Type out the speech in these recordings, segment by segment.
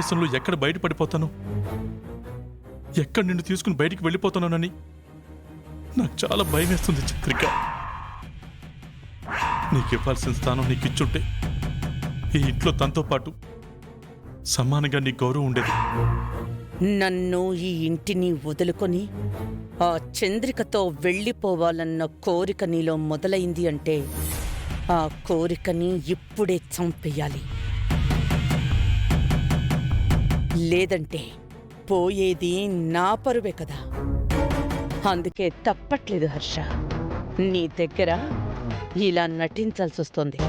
ఆవేశంలో ఎక్కడ బయటపడిపోతాను, ఎక్కడ నిన్ను తీసుకుని బయటికి వెళ్ళిపోతానోనని నాకు చాలా భయం వేస్తుంది చంద్రిక. నీకు ఇవ్వాల్సిన స్థానం నీకు ఇచ్చుంటే ఈ ఇంట్లో తనతో పాటు సమానంగా నీ గౌరవం ఉండేది. నన్ను ఈ ఇంటిని వదులుకొని ఆ చంద్రికతో వెళ్ళిపోవాలన్న కోరిక నీలో మొదలైంది అంటే ఆ కోరికని ఇప్పుడే చంపేయాలి. లేదంటే పోయేది నా పరువే కదా. అందుకే తప్పట్లేదు హర్ష, నీ దగ్గర ఇలా నటించాల్సి వస్తుంది.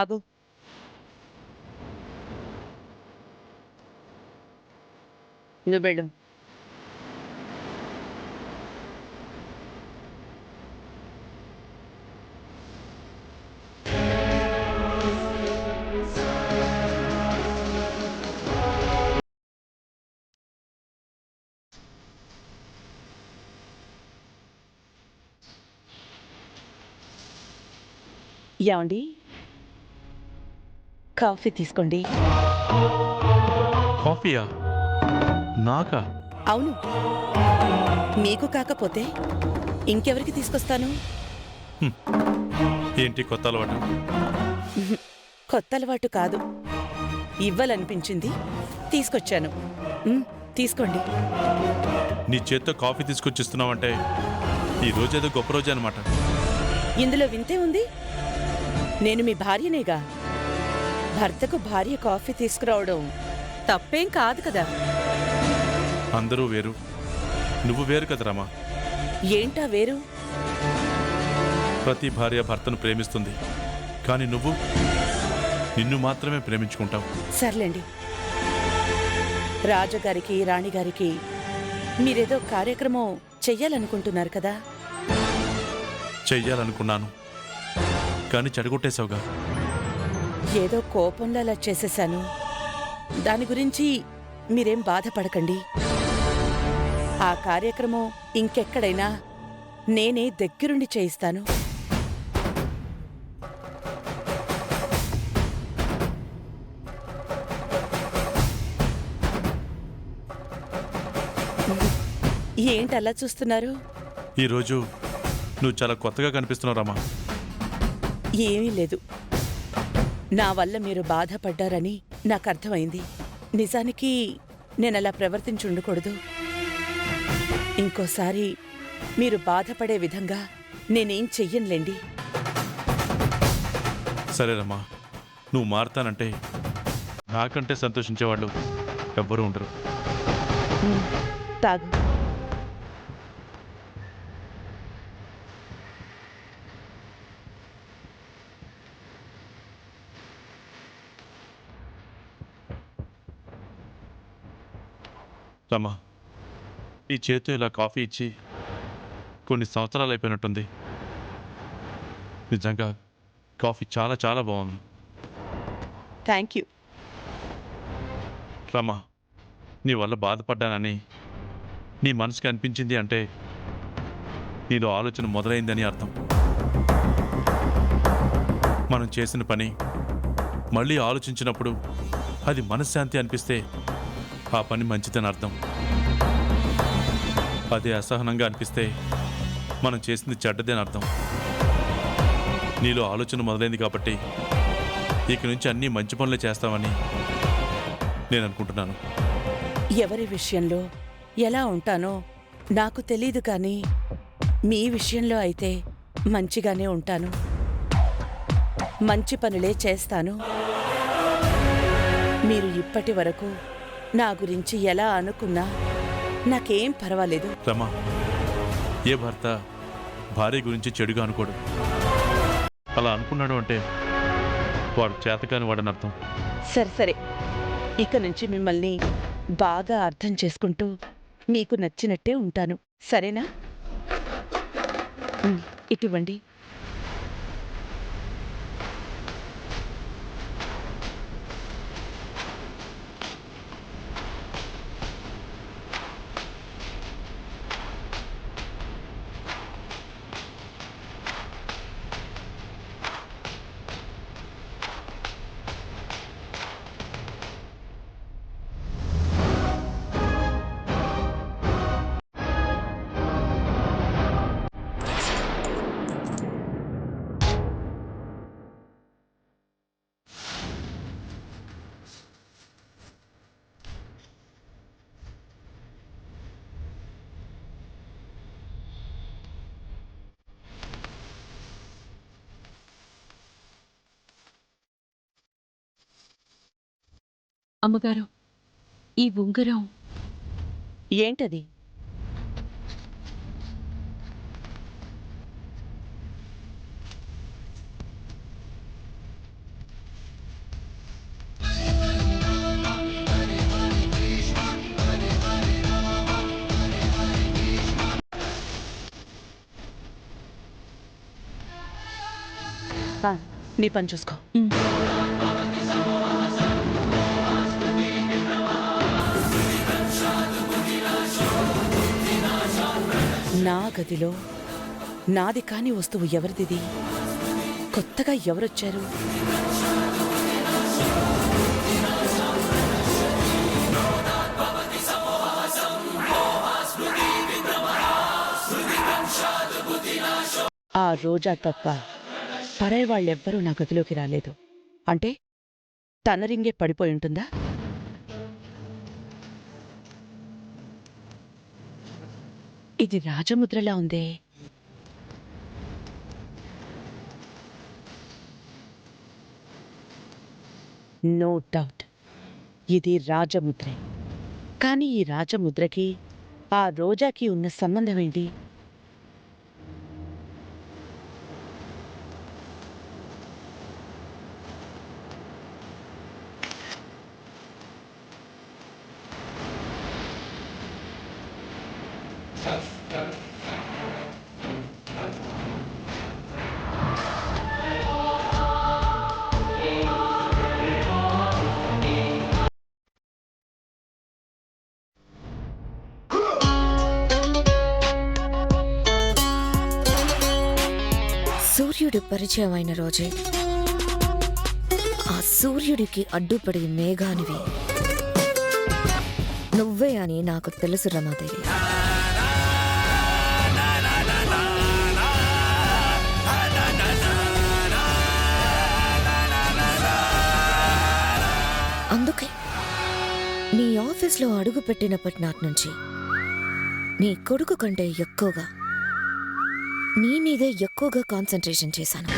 ఆగు. నువ్వు వెళ్ళు. ఏమండి, కాఫీ తీసుకోండి. కాఫీయా? నాకా? అవును, మీకు కాకపోతే ఇంకెవరికి తీసుకొస్తాను? ఏంటి కొత్త అలవాటు? కొత్త అలవాటు కాదు, ఇవ్వాలనిపించింది తీసుకొచ్చాను. తీసుకోండి. నీ చేత్తో కాఫీ తీసుకొచ్చిస్తున్నావంటే ఈ రోజేదో గొప్ప రోజు అనమాట. ఇందులో వింతే ఉంది. నేను మీ భార్యనేగా. భర్తకు భార్య కాఫీ తీసుకురావడం తప్పేం కాదు కదా. అందరూ వేరు, నువ్వు వేరు కదా రమా. ఏంటా వేరు? ప్రతి భార్య భర్తను ప్రేమిస్తుంది, కానీ నువ్వు నిన్ను మాత్రమే ప్రేమించుకుంటావు. సర్లేండి, రాజుగారికి రాణిగారికి మీరేదో కార్యక్రమం చెయ్యాలనుకుంటున్నారు కదా. చెయ్యాలనుకున్నాను, కానీ చెడగొట్టేశావుగా. ఏదో కోపంలో అలా చేసేశాను. దాని గురించి మీరేం బాధపడకండి. ఆ కార్యక్రమం ఇంకెక్కడైనా నేనే దగ్గరుండి చేయిస్తాను. ఏంటలా చూస్తున్నారు? ఈరోజు నువ్వు చాలా కొత్తగా కనిపిస్తున్నావు రమా. ఏమీ లేదు, నా వల్ల మీరు బాధపడ్డారని నాకు అర్థమైంది. నిజానికి నేనలా ప్రవర్తించి ఉండకూడదు. ఇంకోసారి మీరు బాధపడే విధంగా నేనేం చెయ్యనులేండి. సరే రమా, నువ్వు మారుతానంటే నాకంటే సంతోషించేవాళ్ళు ఎవ్వరూ ఉండరు. తాగు. రమా, ఈ చేతితో ఇలా కాఫీ ఇచ్చి కొన్ని సంవత్సరాలు అయిపోయినట్టుంది. నిజంగా కాఫీ చాలా చాలా బాగుంది. Thank you. రమా, నీ వల్ల బాధపడ్డానని నీ మనసుకి అనిపించింది అంటే నీలో ఆలోచన మొదలైందని అర్థం. మనం చేసిన పని మళ్ళీ ఆలోచించినప్పుడు అది మనశ్శాంతి అనిపిస్తే ఆ పని మంచిదని అర్థం. అదే అసహనంగా అనిపిస్తే మనం చేసింది చెడ్డదని అర్థం. నీలో ఆలోచన మొదలైంది కాబట్టి ఇక నుంచి అన్నీ మంచి పనులే చేస్తామని నేను అనుకుంటున్నాను. ఎవరి విషయంలో ఎలా ఉంటానో నాకు తెలీదు, కానీ మీ విషయంలో అయితే మంచిగానే ఉంటాను. మంచి పనులే చేస్తాను. మీరు ఇప్పటి వరకు నా గురించి ఎలా అనుకున్నా నాకేం పర్వాలేదు. రమా, ఏ భర్త భార్య గురించి చెడుగా అనుకోడు. అలా అనుకున్నాడు అంటే వాడు చేతకాని వాడని అర్థం. సరే సరే, ఇక నుంచి మిమ్మల్ని బాగా అర్థం చేసుకుంటూ మీకు నచ్చినట్టే ఉంటాను, సరేనా? ఇటువంటి అమ్మగారు, ఈ ఉంగరం ఏంటది? నీ పని చూసుకో. నా గదిలో నాది కాని వస్తువు ఎవరిదిది? కొత్తగా ఎవరొచ్చారు? ఆ రోజా తప్ప పరాయి వాళ్ళెవ్వరూ నా గదిలోకి రాలేదు. అంటే తన రింగే పడిపోయి ఉంటుందా? ఇది రాజముద్రలా ఉందే. నో డౌట్ ఇది రాజముద్రే. కానీ ఈ రాజముద్రకి ఆ రోజాకి ఉన్న సంబంధం ఏంటి? సూర్యుడు పరిచయం అయిన రోజే ఆ సూర్యుడికి అడ్డుపడి మేఘానివి నువ్వే అని నాకు తెలుసు రమాదేవి. అందుకే నీ ఆఫీస్లో అడుగు పెట్టినప్పటి నాటి నుంచి నీ కొడుకు కంటే ఎక్కువగా నీ మీదే ఎక్కువగా కాన్సంట్రేషన్ చేశాను.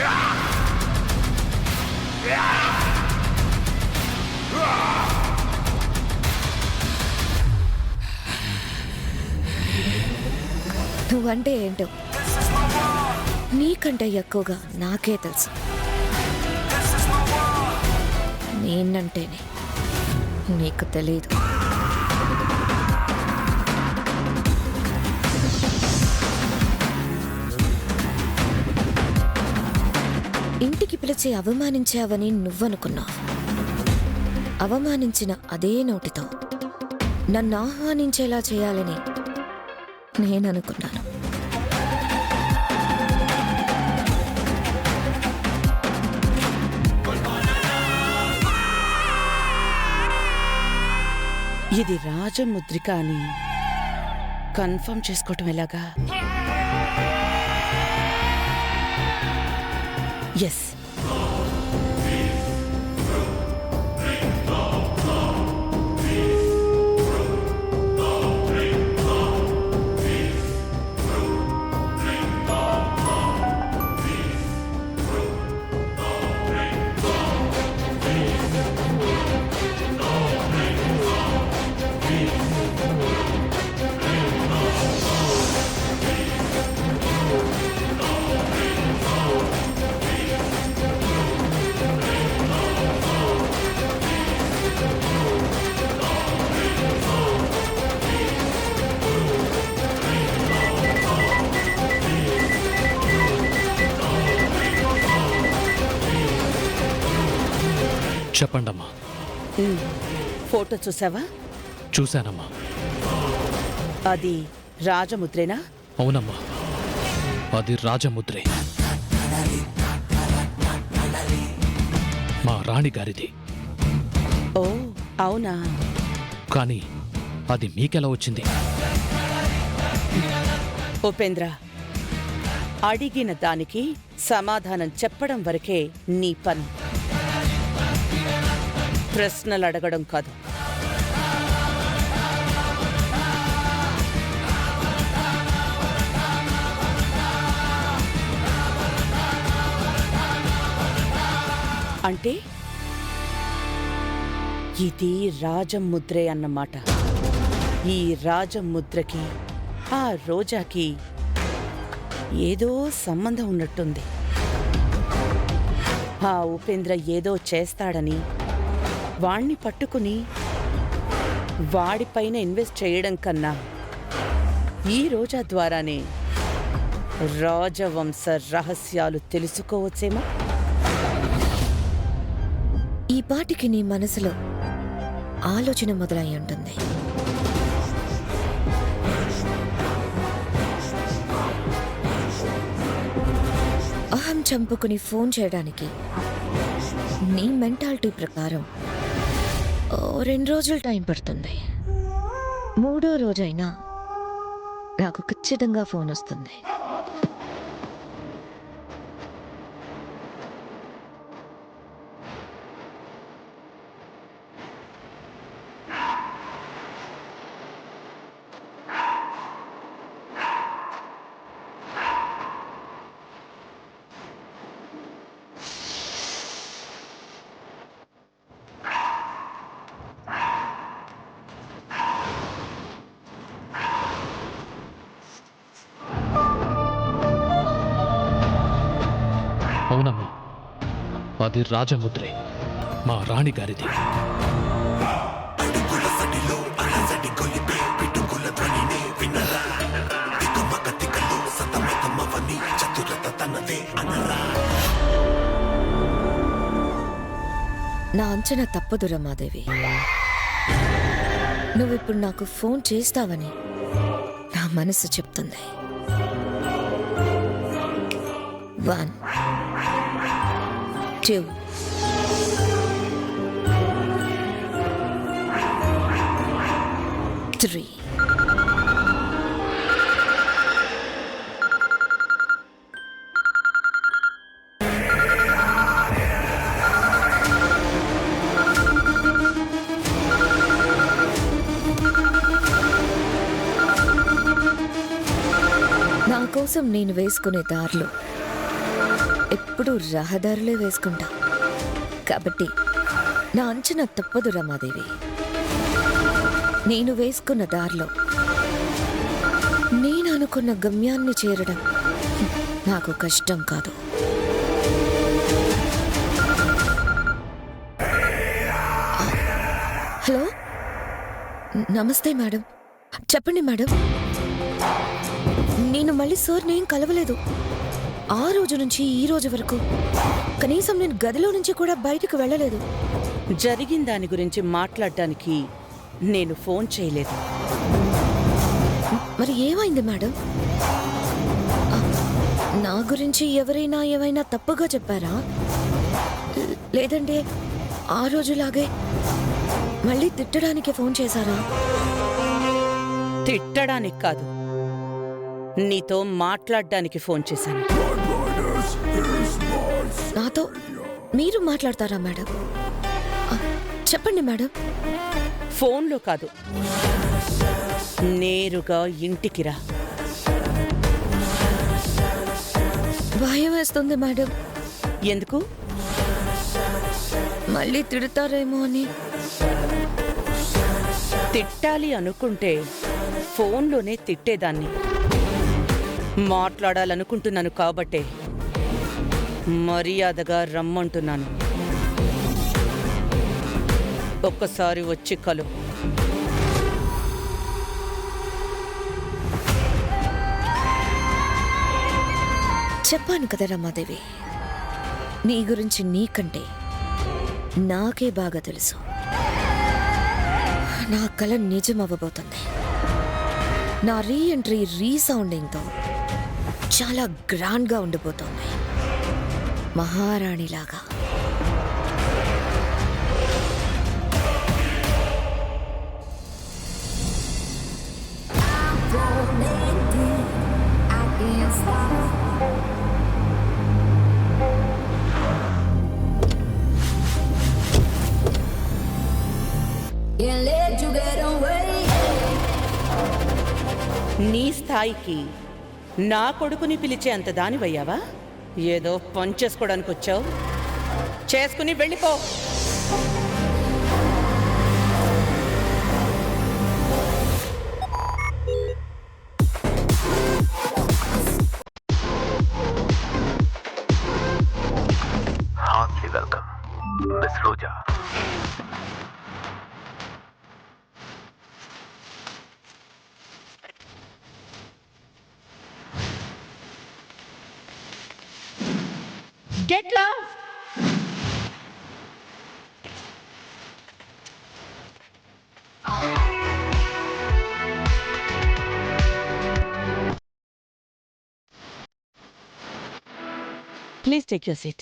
నువ్వంటే ఏంటో నీకంటే ఎక్కువగా నాకే తెలుసు. నేనంటేనే నీకు తెలీదు. ఇంటికి పిలిచి అవమానించావని నువ్వనుకున్నావు. అవమానించిన అదే నోటితో నన్ను ఆహ్వానించేలా చేయాలని నేననుకున్నాను. ఇది రాజముద్రిక అని కన్ఫర్మ్ చేసుకోవటం ఎలాగా? ఎస్, చెప్పండమ్మా. ఫోటో చూసావా? చూశానమ్మా. అది రాజముద్రేనా? అవునమ్మా, అది రాజముద్రే. మా రాణిగారిది. ఓ అవునా? కానీ అది మీకెలా వచ్చింది? ఉపేంద్ర, అడిగిన దానికి సమాధానం చెప్పడం వరకే నీ పని, ప్రశ్నలు అడగడం కాదు. అంటే ఇది రాజముద్రే అన్నమాట. ఈ రాజముద్రకి ఆ రోజాకి ఏదో సంబంధం ఉన్నట్టుంది. ఆ ఉపేంద్ర ఏదో చేస్తాడని వాణ్ణి పట్టుకుని వాడిపైన ఇన్వెస్ట్ చేయడం కన్నా ఈ రోజా ద్వారానే రాజవంశ రహస్యాలు తెలుసుకోవచ్చేమో. ఈ పాటికి నీ మనసులో ఆలోచన మొదలై ఉంటుంది. అహం చంపుకుని ఫోన్ చేయడానికి నీ మెంటాలిటీ ప్రకారం 2 రోజులు టైం పడుతుంది. 3వ రోజైనా నాకు ఖచ్చితంగా ఫోన్ వస్తుంది. అవునమ్మా, అది రాజముద్రే, మా రాణి గారిది. నా అంచనా తప్పదు రమాదేవి. నువ్విప్పుడు నాకు ఫోన్ చేస్తావని నా మనసు చెప్తుంది. 1 2 3 నా కోసం నేను వేసుకునే దారులు ఎప్పుడు రహదారులే వేసుకుంటా. కాబట్టి నా అంచనా తప్పదు రమాదేవి. నేను వేసుకున్న దారిలో నేను అనుకున్న గమ్యాన్ని చేరడం నాకు కష్టం కాదు. హలో, నమస్తే మేడం. చెప్పండి మేడం. నేను మళ్ళీ సార్ని ఏం కలవలేదు. ఆ రోజు నుంచి ఈ రోజు వరకు కనీసం నేను గదిలో నుంచి కూడా బయటకు వెళ్ళలేదు. జరిగిన దాని గురించి మాట్లాడడానికి నేను ఫోన్ చేయలేదు. మరి ఏమైంది మేడం? నా గురించి ఎవరైనా ఏమైనా తప్పుగా చెప్పారా? లేదంటే ఆ రోజులాగే మళ్ళీ తిట్టడానికి ఫోన్ చేశారా? తిట్టడానికి కాదు, నీతో మాట్లాడడానికి ఫోన్ చేశాను. నాతో మీరు మాట్లాడతారా మేడం? చెప్పండి మేడం. ఫోన్లో కాదు, నేరుగా ఇంటికి రా. భయం వేస్తుంది మేడం. ఎందుకు? మళ్ళీ తిడతారేమో అని. తిట్టాలి అనుకుంటే ఫోన్లోనే తిట్టేదాన్ని. మాట్లాడాలనుకుంటున్నాను కాబట్టే మర్యాదగా రమ్మంటున్నాను. ఒక్కసారి వచ్చి కలు. చెప్పాను కదా రమాదేవి, నీ గురించి నీకంటే నాకే బాగా తెలుసు. నా కల నిజం అవ్వబోతుంది. నా రీఎంట్రీ రీసౌండింగ్తో చాలా గ్రాండ్గా ఉండిపోతుంది, మహారాణిలాగా. నీ స్థాయికి నా కొడుకుని పిలిచే అంత దానివయ్యావా? ఏదో పని చేసుకోవడానికి వచ్చావు, చేసుకుని వెళ్ళిపో. Miss Roja. Get lost! Please take your seat.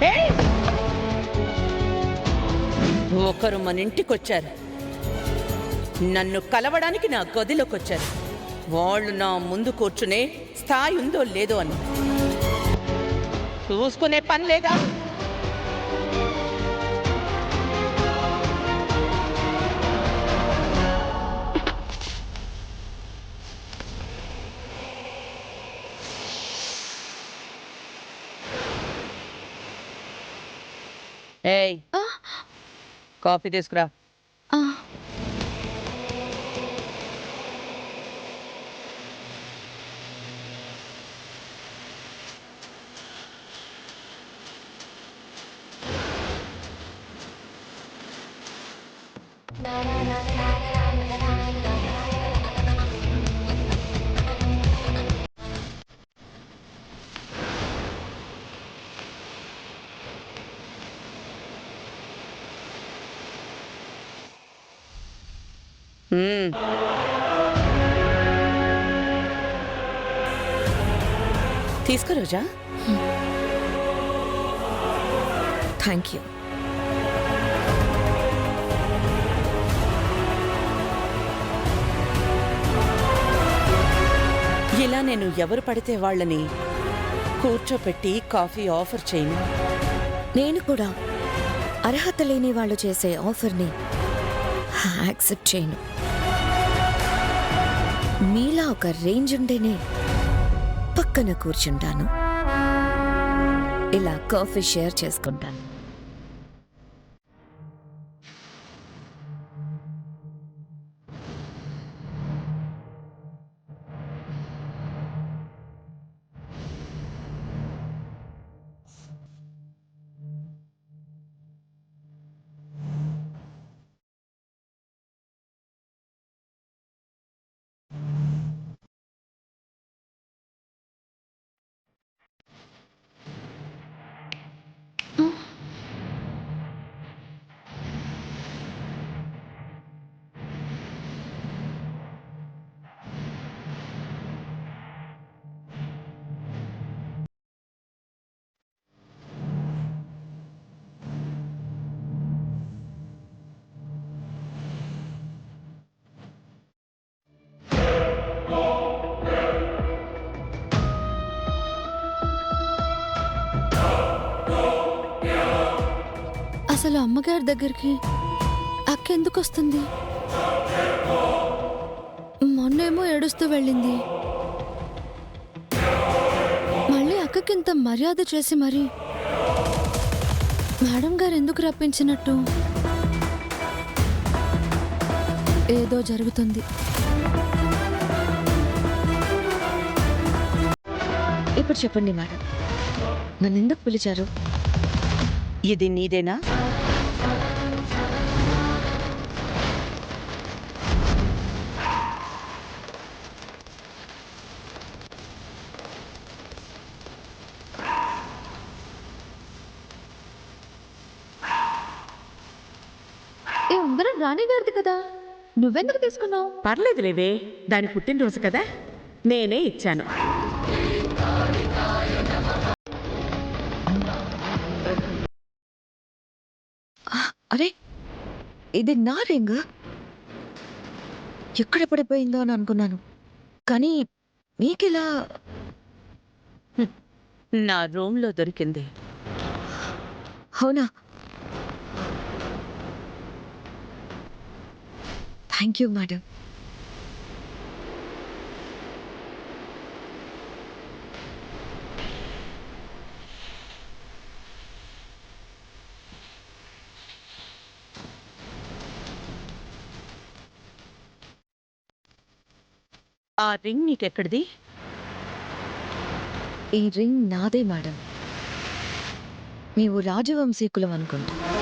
Hey! ఒకరు మన ఇంటికొచ్చారు. నన్ను కలవడానికి నా గదిలోకొచ్చారు. వాళ్ళు నా ముందు కూర్చునే స్థాయి ఉందో లేదో అని చూసుకునే పని లేదా? ఏయ్, కాఫీ తీసుకురా. తీసుకో రోజా. Thank you. ఇలా నేను ఎవరు పడితే వాళ్ళని కూర్చోపెట్టి కాఫీ ఆఫర్ చేయను. నేను కూడా అర్హత లేని వాళ్ళు చేసే ఆఫర్ని యాక్సెప్ట్ చేయను. మీలా ఒక రేంజ్ ఉంటేనే పక్కన కూర్చుంటాను, ఇలా కాఫీ షేర్ చేసుకుంటాను. అసలు అమ్మగారి దగ్గరికి అక్క ఎందుకు వస్తుంది? మొన్నేమో ఏడుస్తూ వెళ్ళింది, మళ్ళీ అక్కకింత మర్యాద చేసి మరి మేడం గారు ఎందుకు రప్పించినట్టు? ఏదో జరుగుతుంది. ఇప్పుడు చెప్పండి మేడం, నన్ను ఎందుకు పిలిచారు? ఇది నీదేనా? ఏ ఉంగరం రాణి గారిది కదా, నువ్వెందుకు తీసుకున్నావు? పర్లేదు లేవే, దాని పుట్టినరోజు కదా, నేనే ఇచ్చాను. అరే, ఇది నా రింగ్. ఎక్కడ పడిపోయిందో అని అనుకున్నాను, కానీ మీకిలా నా రూమ్లో దొరికింది. అవునా? Thank you madam. ఆ రింగ్ నీకెక్కడిది? ఈ రింగ్ నాదే మేడం. మేము రాజవంశీకులం అనుకుంటా.